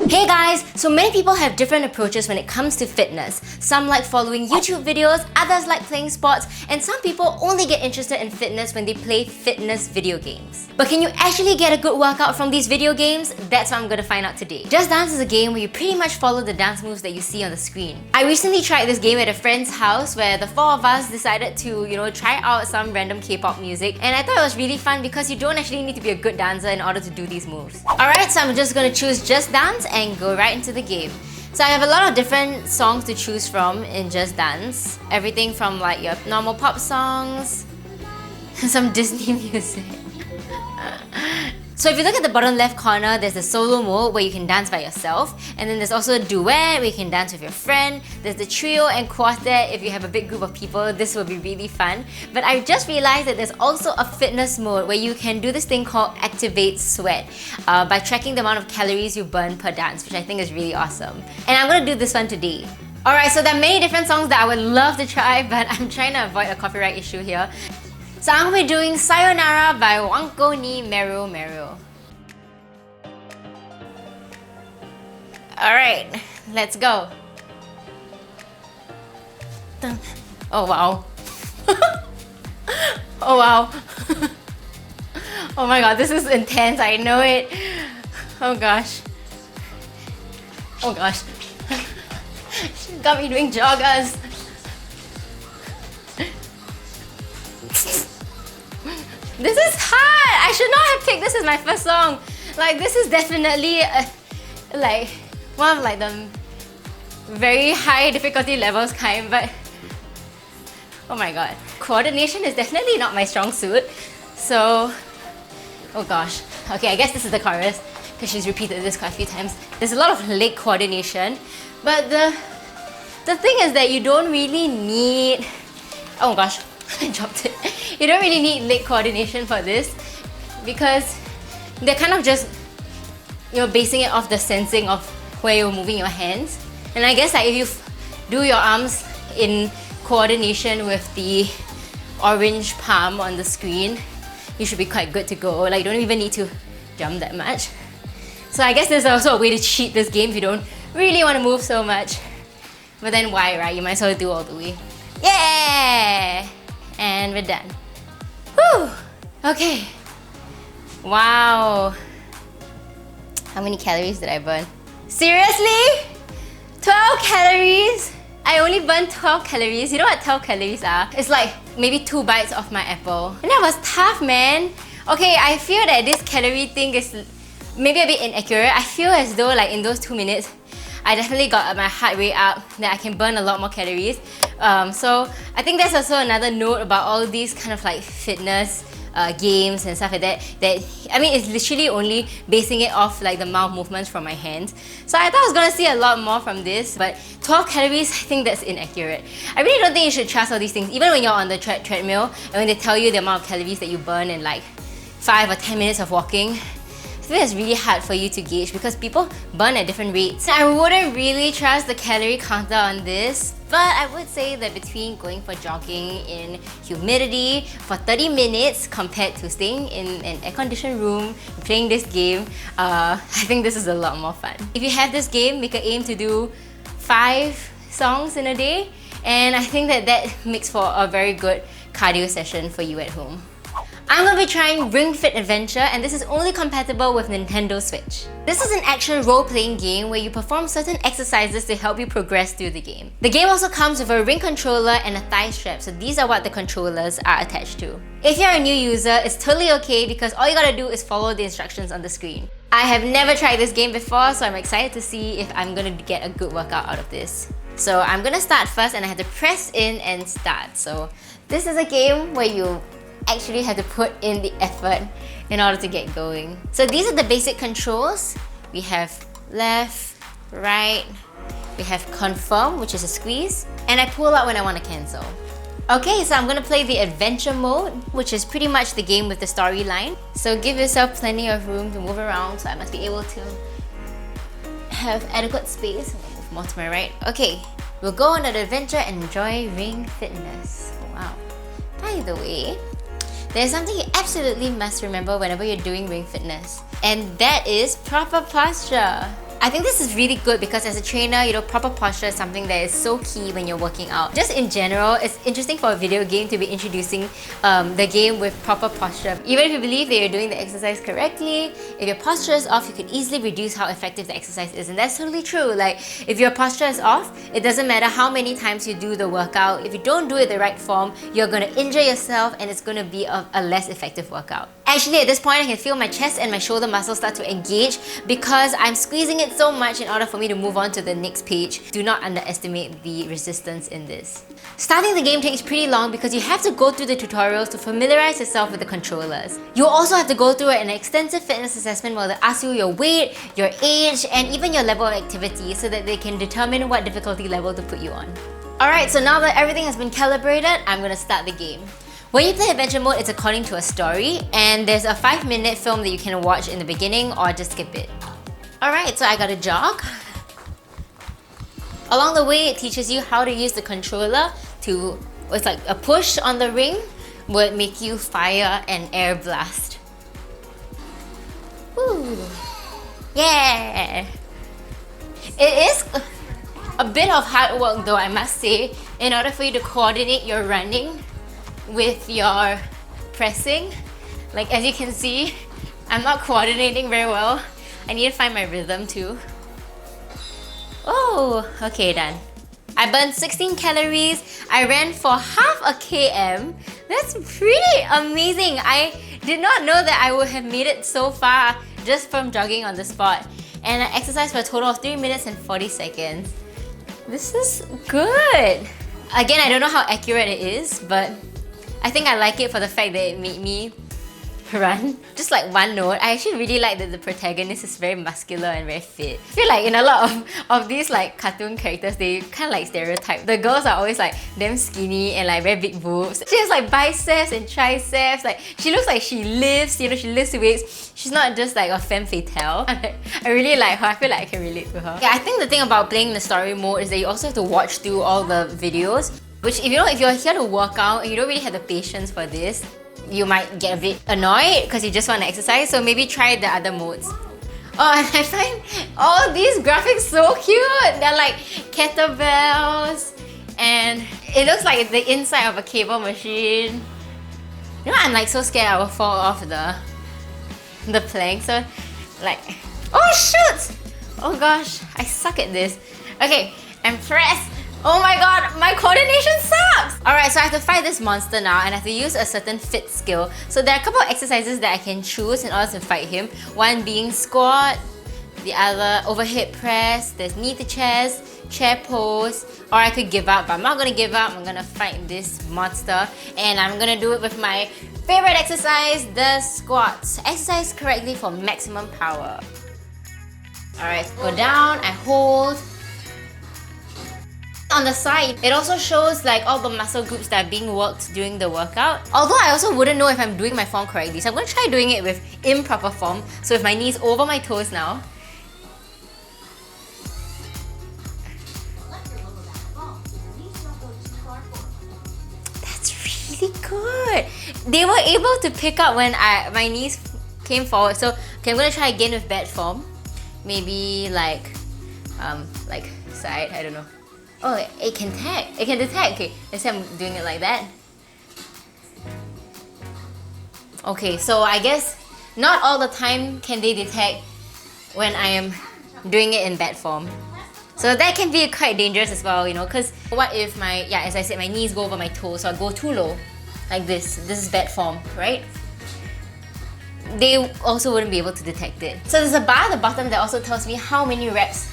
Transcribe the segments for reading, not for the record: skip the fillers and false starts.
Hey guys! So many people have different approaches when it comes to fitness. Some like following YouTube videos, others like playing sports, and some people only get interested in fitness when they play fitness video games. But can you actually get a good workout from these video games? That's what I'm gonna find out today. Just Dance is a game where you pretty much follow the dance moves that you see on the screen. I recently tried this game at a friend's house where the four of us decided to, try out some random K-pop music, and I thought it was really fun because you don't actually need to be a good dancer in order to do these moves. Alright, so I'm just gonna choose Just Dance and go right into the game. So I have a lot of different songs to choose from in Just Dance. Everything from like your normal pop songs, some Disney music. So if you look at the bottom left corner, there's the solo mode where you can dance by yourself, and then there's also a duet where you can dance with your friend. There's the trio and quartet. If you have a big group of people, this will be really fun. But I just realized that there's also a fitness mode where you can do this thing called Activate Sweat by tracking the amount of calories you burn per dance, which I think is really awesome. And I'm gonna do this one today. Alright, so there are many different songs that I would love to try, but I'm trying to avoid a copyright issue here. So I'm going to be doing Sayonara by Wanko ni Meru Meru. Alright, let's go. Oh wow. Oh wow. Oh my god, this is intense, I know it. Oh gosh. Oh gosh. She got me doing joggers. This is hard! I should not have picked this as my first song. Like, this is definitely like one of like the very high difficulty levels kind, but oh my god. Coordination is definitely not my strong suit. So, oh gosh. Okay, I guess this is the chorus because she's repeated this quite a few times. There's a lot of leg coordination, but the thing is that you don't really need... Oh gosh, I dropped it. You don't really need leg coordination for this because they're kind of just basing it off the sensing of where you're moving your hands. And I guess like if you do your arms in coordination with the orange palm on the screen, you should be quite good to go. Like, you don't even need to jump that much. So I guess there's also a way to cheat this game if you don't really want to move so much. But then why, right? You might as well do all the way. Yeah! And we're done. Whew! Okay. Wow. How many calories did I burn? Seriously? 12 calories? I only burned 12 calories. You know what 12 calories are? It's like maybe 2 bites of my apple. And that was tough, man. Okay, I feel that this calorie thing is maybe a bit inaccurate. I feel as though like in those 2 minutes, I definitely got my heart rate up, that I can burn a lot more calories. So I think that's also another note about all these kind of like fitness games and stuff like that. I mean, it's literally only basing it off like the amount of movements from my hands. So I thought I was gonna see a lot more from this, but 12 calories, I think that's inaccurate. I really don't think you should trust all these things, even when you're on the treadmill and when they tell you the amount of calories that you burn in like 5 or 10 minutes of walking. I think it's really hard for you to gauge because people burn at different rates. I wouldn't really trust the calorie counter on this, but I would say that between going for jogging in humidity for 30 minutes compared to staying in an air-conditioned room and playing this game, I think this is a lot more fun. If you have this game, make an aim to do 5 songs in a day, and I think that makes for a very good cardio session for you at home. I'm going to be trying Ring Fit Adventure, and this is only compatible with Nintendo Switch. This is an action role-playing game where you perform certain exercises to help you progress through the game. The game also comes with a ring controller and a thigh strap, so these are what the controllers are attached to. If you're a new user, it's totally okay because all you gotta do is follow the instructions on the screen. I have never tried this game before, so I'm excited to see if I'm gonna get a good workout out of this. So I'm gonna start first, and I have to press in and start. So this is a game where you actually have to put in the effort in order to get going. So these are the basic controls. We have left, right, we have confirm, which is a squeeze, and I pull out when I want to cancel. Okay, so I'm gonna play the adventure mode, which is pretty much the game with the storyline. So give yourself plenty of room to move around, so I must be able to have adequate space. I'll move more to my right. Okay, we'll go on an adventure and enjoy Ring Fitness. Wow. By the way, there's something you absolutely must remember whenever you're doing Ring Fitness, and that is proper posture. I think this is really good because as a trainer, proper posture is something that is so key when you're working out. Just in general, it's interesting for a video game to be introducing the game with proper posture. Even if you believe that you're doing the exercise correctly, if your posture is off, you can easily reduce how effective the exercise is. And that's totally true. Like, if your posture is off, it doesn't matter how many times you do the workout. If you don't do it the right form, you're going to injure yourself and it's going to be a less effective workout. Actually, at this point, I can feel my chest and my shoulder muscles start to engage because I'm squeezing it so much in order for me to move on to the next page. Do not underestimate the resistance in this. Starting the game takes pretty long because you have to go through the tutorials to familiarize yourself with the controllers. You also have to go through an extensive fitness assessment where they ask you your weight, your age, and even your level of activity so that they can determine what difficulty level to put you on. Alright, so now that everything has been calibrated, I'm gonna start the game. When you play Adventure Mode, it's according to a story, and there's a 5-minute film that you can watch in the beginning or just skip it. Alright, so I got a jog. Along the way, it teaches you how to use the controller to, it's like a push on the ring would make you fire an air blast. Woo! Yeah! It is a bit of hard work though, I must say, in order for you to coordinate your running with your pressing. Like, as you can see, I'm not coordinating very well. I need to find my rhythm too. Oh, okay, done. I burned 16 calories. I ran for half a km. That's pretty amazing. I did not know that I would have made it so far just from jogging on the spot. And I exercised for a total of 3 minutes and 40 seconds. This is good. Again, I don't know how accurate it is, but I think I like it for the fact that it made me run. Just like one note, I actually really like that the protagonist is very muscular and very fit. I feel like in a lot of these like cartoon characters, they kind of like stereotype. The girls are always like damn skinny and like very big boobs. She has like biceps and triceps. Like, she looks like she lifts, she lifts weights. She's not just like a femme fatale. I really like her. I feel like I can relate to her. Yeah, I think the thing about playing the story mode is that you also have to watch through all the videos. Which, if you're here to work out and you don't really have the patience for this, you might get a bit annoyed because you just want to exercise, so maybe try the other modes. Oh, and I find all these graphics so cute! They're like kettlebells, and it looks like the inside of a cable machine. I'm like so scared I will fall off the plank, so like... Oh shoot! Oh gosh, I suck at this. Okay, and press. Oh my god, my coordination sucks! Alright, so I have to fight this monster now and I have to use a certain fit skill. So there are a couple of exercises that I can choose in order to fight him. One being squat, the other overhead press, there's knee to chest, chair pose, or I could give up, but I'm not gonna give up. I'm gonna fight this monster and I'm gonna do it with my favorite exercise, the squats. Exercise correctly for maximum power. Alright, go down, I hold. On the side, it also shows like all the muscle groups that are being worked during the workout. Although I also wouldn't know if I'm doing my form correctly, so I'm going to try doing it with improper form. So with my knees over my toes now. That's really good. They were able to pick up when my knees came forward. So okay, I'm going to try again with bad form. Maybe like side, I don't know. Oh, it can tag. It can detect. Okay, let's say I'm doing it like that. Okay, so I guess not all the time can they detect when I am doing it in bad form. So that can be quite dangerous as well, because what if as I said, my knees go over my toes, so I go too low, like this. This is bad form, right? They also wouldn't be able to detect it. So there's a bar at the bottom that also tells me how many reps,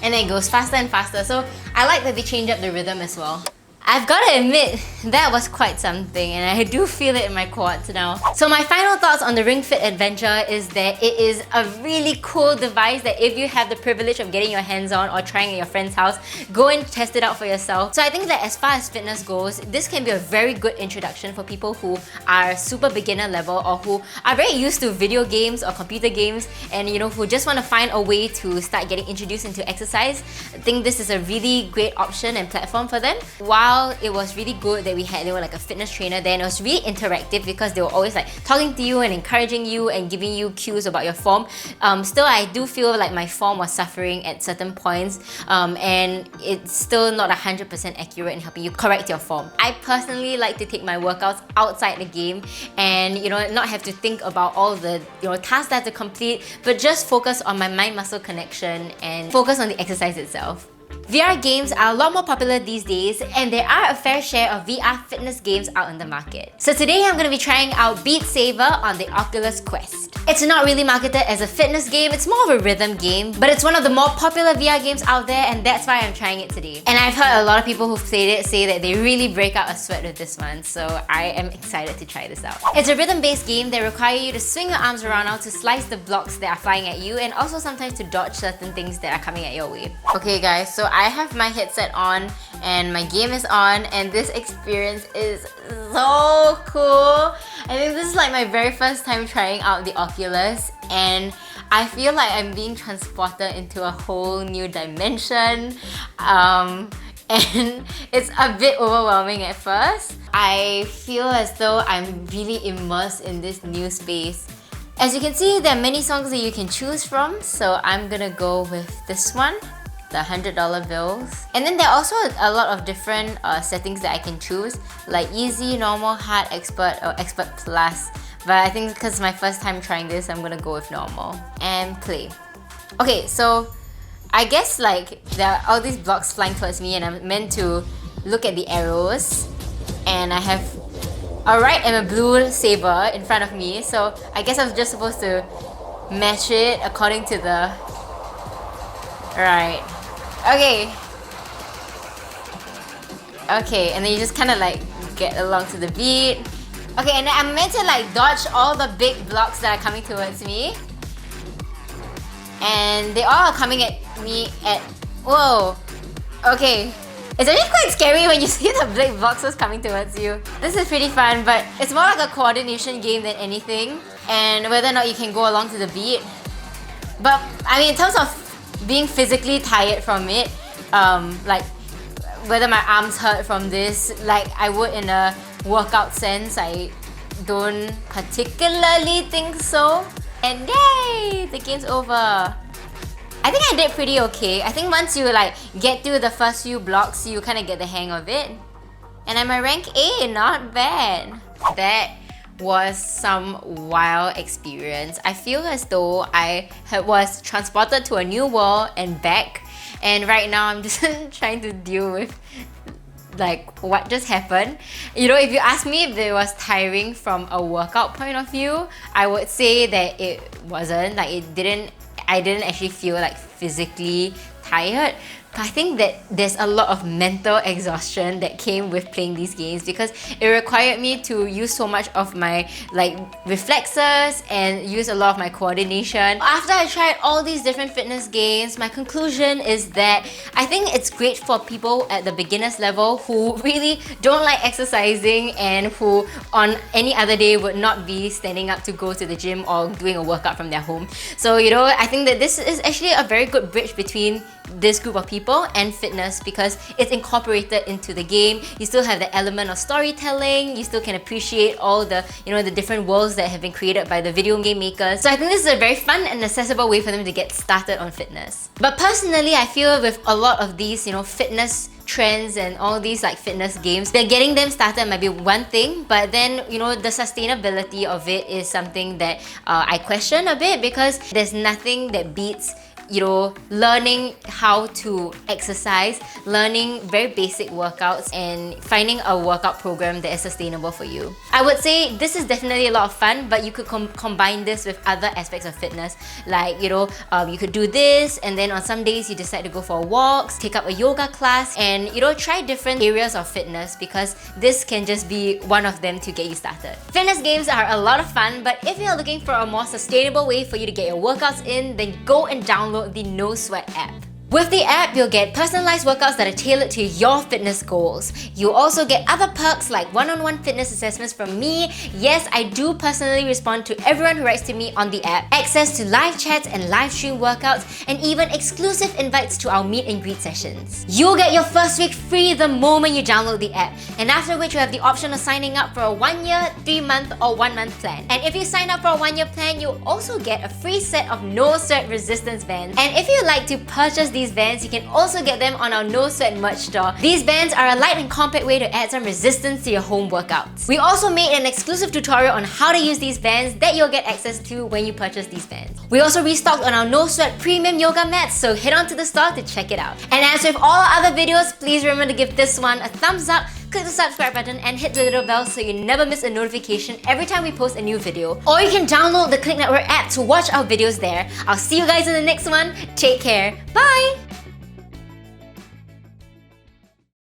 and then it goes faster and faster. So I like that they change up the rhythm as well. I've got to admit, that was quite something and I do feel it in my quads now. So my final thoughts on the Ring Fit Adventure is that it is a really cool device that if you have the privilege of getting your hands on or trying at your friend's house, go and test it out for yourself. So I think that as far as fitness goes, this can be a very good introduction for people who are super beginner level or who are very used to video games or computer games and who just want to find a way to start getting introduced into exercise. I think this is a really great option and platform for them. While while it was really good that they were like a fitness trainer there, and it was really interactive because they were always like talking to you and encouraging you and giving you cues about your form. Still, I do feel like my form was suffering at certain points, and it's still not 100% accurate in helping you correct your form. I personally like to take my workouts outside the game and not have to think about all the tasks that I have to complete, but just focus on my mind-muscle connection and focus on the exercise itself. VR games are a lot more popular these days, and there are a fair share of VR fitness games out in the market. So today I'm going to be trying out Beat Saber on the Oculus Quest. It's not really marketed as a fitness game, it's more of a rhythm game, but it's one of the more popular VR games out there, and that's why I'm trying it today. And I've heard a lot of people who've played it say that they really break out a sweat with this one, so I am excited to try this out. It's a rhythm-based game that requires you to swing your arms around now to slice the blocks that are flying at you, and also sometimes to dodge certain things that are coming at your way. Okay guys, so I have my headset on and my game is on, and this experience is so cool. I think this is like my very first time trying out the Oculus, and I feel like I'm being transported into a whole new dimension, and it's a bit overwhelming at first. I feel as though I'm really immersed in this new space. As you can see, there are many songs that you can choose from, so I'm gonna go with this one, the $100 bills. And then there are also a lot of different settings that I can choose, like easy, normal, hard, expert, or expert plus. But I think because it's my first time trying this, I'm gonna go with normal and play. Okay, so I guess like there are all these blocks flying towards me, and I'm meant to look at the arrows, and I have a red and a blue saber in front of me, so I guess I was just supposed to match it according to the... Right. Okay. Okay, and then you just kind of like get along to the beat. Okay, and then I'm meant to like dodge all the big blocks that are coming towards me. And they all are coming at me at... Whoa. Okay. It's actually quite scary when you see the big boxes coming towards you. This is pretty fun, but it's more like a coordination game than anything, and whether or not you can go along to the beat. But I mean, in terms of being physically tired from it, like whether my arms hurt from this, like I would in a workout sense, I don't particularly think so. And yay! The game's over. I think I did pretty okay. I think once you like get through the first few blocks, you kind of get the hang of it. And I'm a rank A, not bad. That was some wild experience. I feel as though I was transported to a new world and back, and right now I'm just trying to deal with like what just happened. If you ask me if it was tiring from a workout point of view, I would say that it wasn't. Like I didn't actually feel like physically tired. But I think that there's a lot of mental exhaustion that came with playing these games, because it required me to use so much of my like reflexes and use a lot of my coordination. After I tried all these different fitness games, my conclusion is that I think it's great for people at the beginners level who really don't like exercising and who on any other day would not be standing up to go to the gym or doing a workout from their home. So I think that this is actually a very good bridge between this group of people and fitness, because it's incorporated into the game. You still have the element of storytelling, you still can appreciate all the the different worlds that have been created by the video game makers. So I think this is a very fun and accessible way for them to get started on fitness. But personally, I feel with a lot of these fitness trends and all these like fitness games, that getting them started might be one thing, but then the sustainability of it is something that I question a bit, because there's nothing that beats learning how to exercise, learning very basic workouts, and finding a workout program that is sustainable for you. I would say this is definitely a lot of fun, but you could combine this with other aspects of fitness, like you could do this, and then on some days you decide to go for walks, take up a yoga class, and try different areas of fitness, because this can just be one of them to get you started. Fitness games are a lot of fun, but if you're looking for a more sustainable way for you to get your workouts in, then go and download the No Sweat app. With the app, you'll get personalized workouts that are tailored to your fitness goals. You'll also get other perks like one-on-one fitness assessments from me. Yes, I do personally respond to everyone who writes to me on the app. Access to live chats and live stream workouts, and even exclusive invites to our meet and greet sessions. You'll get your first week free the moment you download the app, and after which you have the option of signing up for a 1 year, 3 month or 1 month plan. And if you sign up for a 1 year plan, you'll also get a free set of no sweat resistance bands. And if you'd like to purchase these bands, you can also get them on our No Sweat merch store. These bands are a light and compact way to add some resistance to your home workouts. We also made an exclusive tutorial on how to use these bands that you'll get access to when you purchase these bands. We also restocked on our No Sweat premium yoga mats, so head on to the store to check it out. And as with all our other videos, please remember to give this one a thumbs up, click the subscribe button and hit the little bell so you never miss a notification every time we post a new video. Or you can download the Click Network app to watch our videos there. I'll see you guys in the next one. Take care. Bye!